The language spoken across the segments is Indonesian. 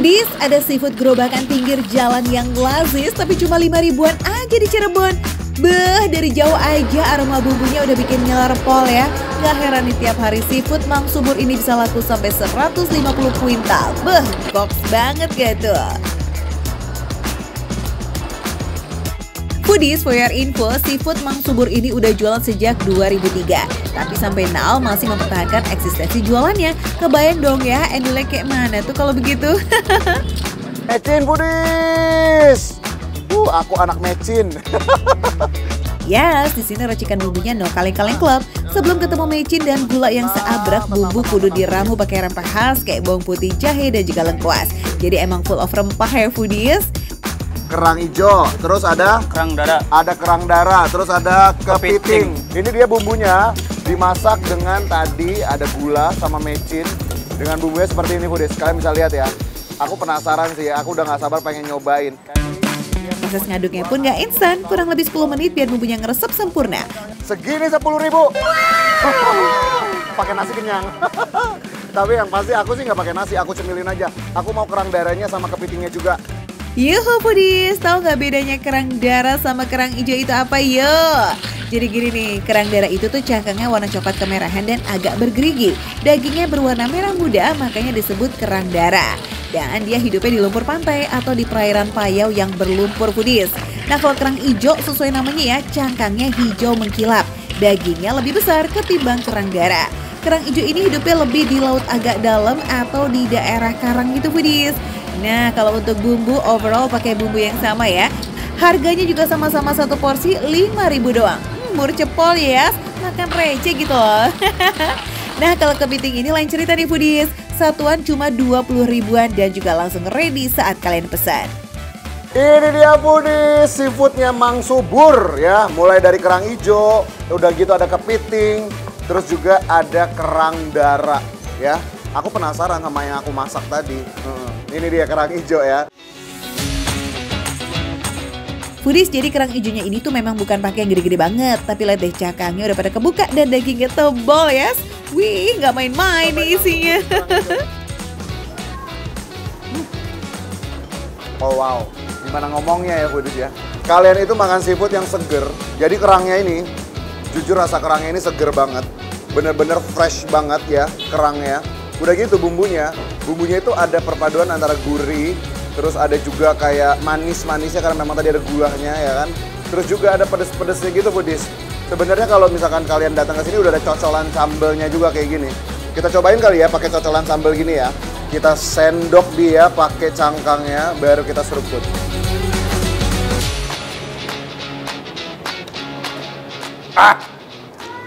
Foodies, ada seafood gerobakan pinggir jalan yang lazis tapi cuma 5 ribuan aja di Cirebon. Beh, dari jauh aja aroma bumbunya udah bikin ngiler pol ya. Gak heran nih tiap hari seafood Mang Subur ini bisa laku sampai 150 kuintal. Beh, goks banget gak tuh? Foodies, for your info, seafood Mang Subur ini udah jualan sejak 2003. Tapi sampai now masih mempertahankan eksistensi jualannya. Kebayang dong ya, endulnya kayak mana tuh kalau begitu? Mecin Foodies! Aku anak mecin. Yes, di sini racikan bumbunya no kaleng-kaleng club. Sebelum ketemu mecin dan gula yang seabrek, bumbu kudu diramu pakai rempah khas kayak bawang putih, jahe, dan juga lengkuas. Jadi emang full of rempah ya Foodies. Kerang hijau, terus ada kerang darah. Ada kerang darah, terus ada kepiting. Ini dia bumbunya dimasak dengan tadi ada gula sama mecin. Dengan bumbunya seperti ini Foodies. Kalian bisa lihat ya. Aku penasaran sih, aku udah gak sabar pengen nyobain. Proses ngaduknya pun gak instan, kurang lebih 10 menit biar bumbunya ngeresep sempurna. Segini 10.000. Pakai nasi kenyang. Tapi yang pasti aku sih nggak pakai nasi, aku cemilin aja. Aku mau kerang darahnya sama kepitingnya juga. Yuhu Foodies, tahu nggak bedanya kerang darah sama kerang hijau itu apa yuk? Jadi gini nih, kerang darah itu tuh cangkangnya warna coklat kemerahan dan agak bergerigi. Dagingnya berwarna merah muda, makanya disebut kerang darah. Dan dia hidupnya di lumpur pantai atau di perairan Payau yang berlumpur Foodies. Nah kalau kerang hijau sesuai namanya ya, cangkangnya hijau mengkilap. Dagingnya lebih besar ketimbang kerang darah. Kerang hijau ini hidupnya lebih di laut agak dalam atau di daerah karang gitu Foodies. Nah kalau untuk bumbu overall pakai bumbu yang sama ya. Harganya juga sama-sama satu porsi 5.000 doang. Murah cepol ya, makan receh gitu loh. Nah kalau kepiting ini lain cerita nih Foodies. Satuan cuma 20 ribuan dan juga langsung ready saat kalian pesan. Ini dia Foodies, seafoodnya Mang Subur ya. Mulai dari kerang hijau, udah gitu ada kepiting, terus juga ada kerang darah ya. Aku penasaran sama yang aku masak tadi. Ini dia kerang hijau ya. Foodies, jadi kerang hijaunya ini tuh memang bukan pakai yang gede-gede banget. Tapi lihat deh cangkangnya udah pada kebuka dan dagingnya tebal ya. Wih, nggak main-main nih isinya. Oh wow, gimana ngomongnya ya Foodies ya. Kalian itu makan seafood yang seger. Jadi kerangnya ini, jujur rasa kerangnya ini seger banget. Bener-bener fresh banget ya kerangnya. Udah gitu bumbunya itu ada perpaduan antara gurih, terus ada juga kayak manis-manisnya karena memang tadi ada gulanya ya kan. Terus juga ada pedes-pedesnya gitu Foodies. Sebenarnya kalau misalkan kalian datang ke sini udah ada cocolan sambelnya juga kayak gini. Kita cobain kali ya pakai cocolan sambel gini ya. Kita sendok dia pakai cangkangnya baru kita seruput.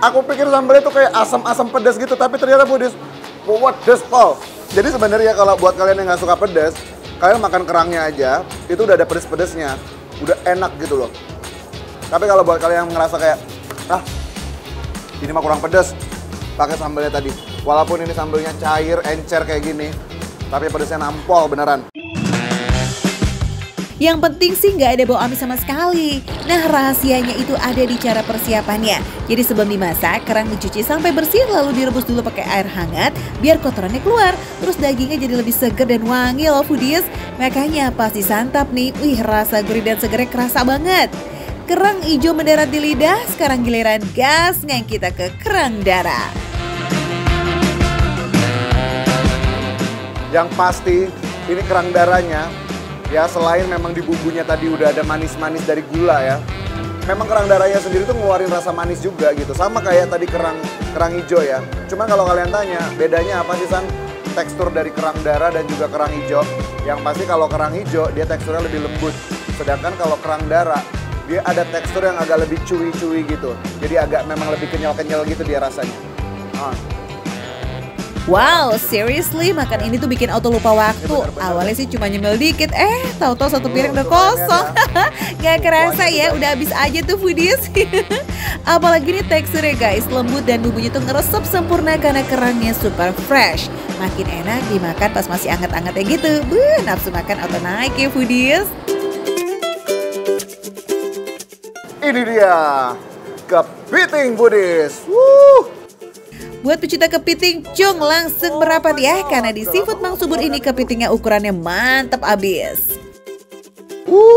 Aku pikir sambelnya tuh kayak asam-asam pedas gitu, tapi ternyata Foodies pedes pol. Jadi sebenarnya kalau buat kalian yang nggak suka pedas, kalian makan kerangnya aja, itu udah ada pedes-pedesnya, udah enak gitu loh. Tapi kalau buat kalian yang ngerasa kayak, ini mah kurang pedas, pakai sambelnya tadi. Walaupun ini sambelnya cair, encer kayak gini, tapi pedasnya nampol beneran. Yang penting sih nggak ada bau amis sama sekali. Nah rahasianya itu ada di cara persiapannya. Jadi sebelum dimasak, kerang dicuci sampai bersih lalu direbus dulu pakai air hangat biar kotorannya keluar. Terus dagingnya jadi lebih seger dan wangi loh Foodies. Makanya pas disantap nih, wih rasa gurih dan segernya kerasa banget. Kerang hijau mendarat di lidah, sekarang giliran gasnya kita ke kerang darah. Yang pasti ini kerang darahnya. Ya selain memang di bumbunya tadi udah ada manis-manis dari gula ya. Memang kerang darahnya sendiri tuh ngeluarin rasa manis juga gitu. Sama kayak tadi kerang hijau ya. Cuma kalau kalian tanya bedanya apa sih San? Tekstur dari kerang darah dan juga kerang hijau. Yang pasti kalau kerang hijau dia teksturnya lebih lembut. Sedangkan kalau kerang darah dia ada tekstur yang agak lebih chewy-chewy gitu. Jadi agak memang lebih kenyal-kenyal gitu dia rasanya. Wow, seriously makan ini tuh bikin auto lupa waktu. Awalnya sih cuma nyemil dikit, tahu-tahu satu piring udah kosong. Gak kerasa ya, udah habis aja tuh Foodies. Apalagi nih teksturnya guys, lembut dan bumbunya tuh ngeresep sempurna karena kerangnya super fresh. Makin enak dimakan pas masih anget-angetnya gitu. Nafsu makan auto naik ya Foodies. Ini dia, kepiting Foodies. Buat pecinta kepiting, cung langsung merapat ya, karena di seafood Mang Subur ini kepitingnya ukurannya mantap abis.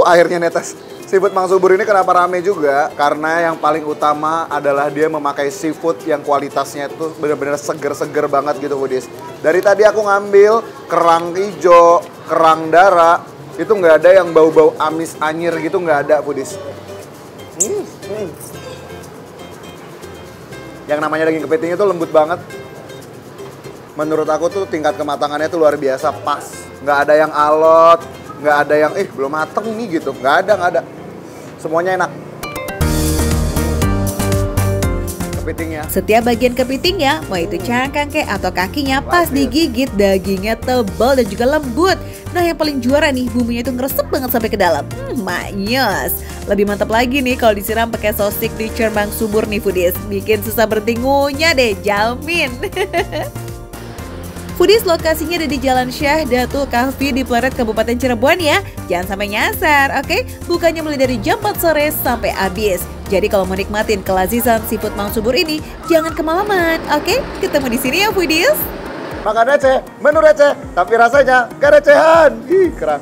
Akhirnya netes. Seafood Mang Subur ini kenapa rame juga? Karena yang paling utama adalah dia memakai seafood yang kualitasnya itu benar-benar seger-seger banget gitu, Foodies. Dari tadi aku ngambil kerang hijau, kerang darah, itu nggak ada yang bau-bau amis anyir gitu, nggak ada, Foodies. Yang namanya daging kepiting itu lembut banget. Menurut aku tuh tingkat kematangannya tuh luar biasa, pas. Nggak ada yang alot, nggak ada yang belum mateng nih gitu. Nggak ada. Semuanya enak. Kepitingnya. Setiap bagian kepitingnya, mau itu cangkang kek atau kakinya, pas digigit dagingnya tebal dan juga lembut. Nah yang paling juara nih, bumbunya itu ngeresep banget sampai ke dalam. Maknyos. Lebih mantap lagi nih kalau disiram pakai saus signature Mang Subur nih, Foodies. Bikin susah berhenti ngunyah deh, jamin. Foodies, lokasinya ada di Jalan Syah Datul Kahfi di Pleret Kabupaten Cirebon ya. Jangan sampai nyasar, oke? Bukanya mulai dari jam 4 sore sampai habis. Jadi kalau mau nikmatin kelazizan seafood Mang Subur ini, jangan kemalaman, oke? Ketemu di sini ya, Foodies. Makan receh, menu receh, tapi rasanya kerecehan. Ih, keren.